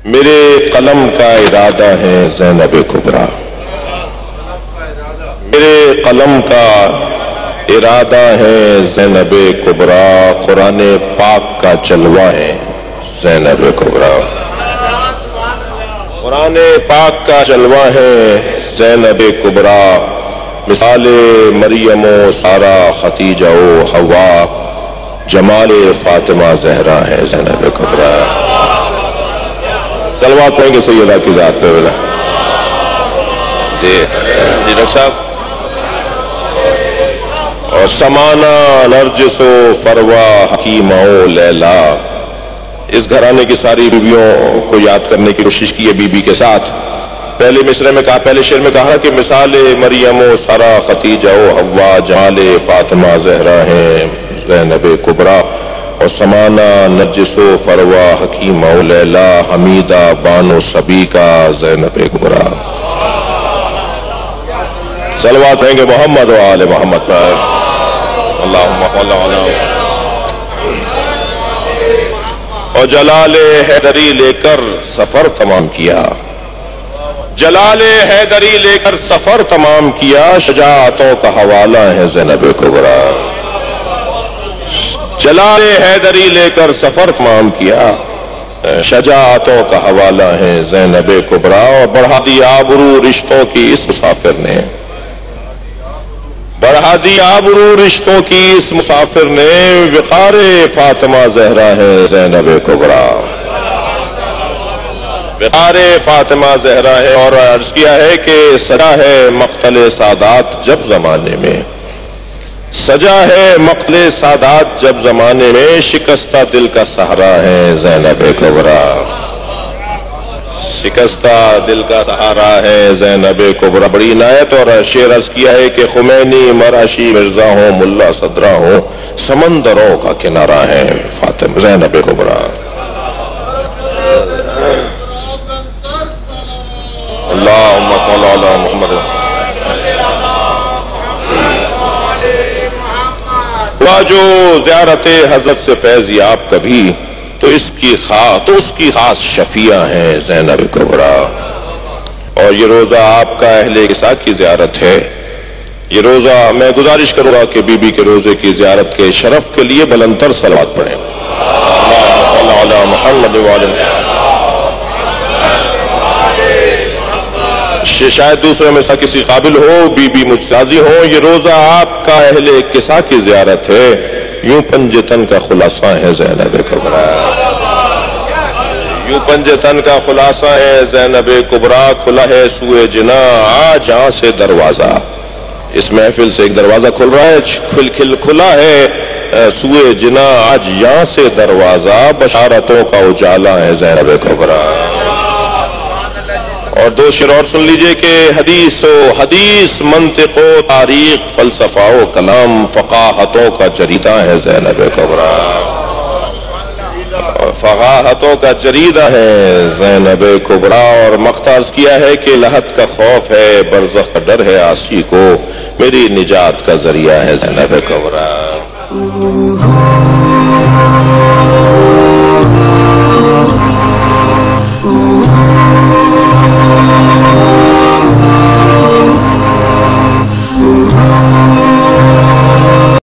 میرے قلم کا ارادہ ہے زینب کبریٰ، میرے قلم کا ارادہ ہے زینب کبریٰ، قرآن پاک کا جلوہ ہے زینب کبریٰ، قرآن پاک کا جلوہ ہے زینب کبریٰ، مثال مریم و سارہ خدیجہ و حوا، جمال فاطمہ زہرا ہے زینب کبریٰ۔ صلوات پڑھیں گے سیدہ کی ذات پہ بلا جی ڈاکٹر صاحب۔ اور سمانا نرجس و فروا حکیمہ و لیلا، اس گھرانے کی ساری بیویوں کو یاد کرنے کی کوشش کی ہے بی بی کے ساتھ۔ پہلے مصرے میں کہا، پہلے شعر میں کہا کہ مثال مریم و سارہ خدیجہ و حوا، جمال فاطمہ زہرا ہیں زینب کبریٰ، اور سمانا نرجس و فروا حکیمہ و لیلا، حمیدہ بانو سبیکہ زینب کبریٰ۔ صلوات پڑھیں گے محمد و آل محمد پر، اللہم صلی علی۔ اور جلال حیدری لے کر سفر تمام کیا، جلال حیدری لے کر سفر تمام کیا، شجاعتوں کا حوالہ ہے زینب کبریٰ۔ جلال حیدری لے کر سفر تمام کیا، شجاعتوں کا حوالہ ہے زینب کبریٰ، اور بڑھا دی آبرو رشتوں کی اس مسافر نے، بڑھا دی آبرو رشتوں کی اس مسافر نے، وقار فاطمہ زہرا ہے زینب کبریٰ، وقار فاطمہ زہرا ہے۔ اور عرض کیا ہے کہ سجا ہے مقتل سادات جب زمانے میں، سجا ہے مقتل سادات جب زمانے میں، شکستہ دل کا سہارا ہے زینب کبریٰ، شکستہ دل کا سہارا ہے زینب کبریٰ۔ بڑی عنایت اور شعر عرض کیا ہے کہ خمینی مراشی مرزا ہوں ملا صدرہ ہوں، سمندروں کا کنارہ ہے فاطمہ زینب کبریٰ۔ اللہم صلی علی محمد۔ جو زیارت حضرت سے فیض یاب کبھی، تو اس کی خاص شفیع ہیں زینب کبریٰ۔ اور یہ روزہ آپ کا اہل کسا کی زیارت ہے، یہ روزہ میں گزارش کروں گا کہ بی بی کے روزے کی زیارت کے شرف کے لیے بلندر صلوات پڑھیں۔ اللہم صلی علی محمد وعلی۔ شاید دوسرے میں سے کسی قابل ہو، بی بی مجھ سے راضی ہو، یہ روزہ آپ کا اہل کسا کی زیارت ہے، یوں پنجتن کا خلاصہ ہے زینب کبریٰ، یوں پنجتن کا خلاصہ ہے زینب کبریٰ، کھلا ہے سوئے جنا آج یہاں سے دروازہ، اس محفل سے ایک دروازہ کھل رہا ہے، کھلا ہے سوئے جنا آج یہاں سے دروازہ، بشارتوں کا اجالا ہے زینب کبریٰ۔ اور دو شعر اور سن لیجئے کہ حدیث منطق و تاریخ فلسفہ و کلام، فقاہتوں کا جریدہ ہے زینب کبریٰ، فقاہتوں کا جریدہ ہے زینب کبریٰ۔ اور مقتض کیا ہے کہ لحد کا خوف ہے، برزخ کا ڈر ہے عاصی کو، میری نجات کا ذریعہ ہے زینب کبریٰ۔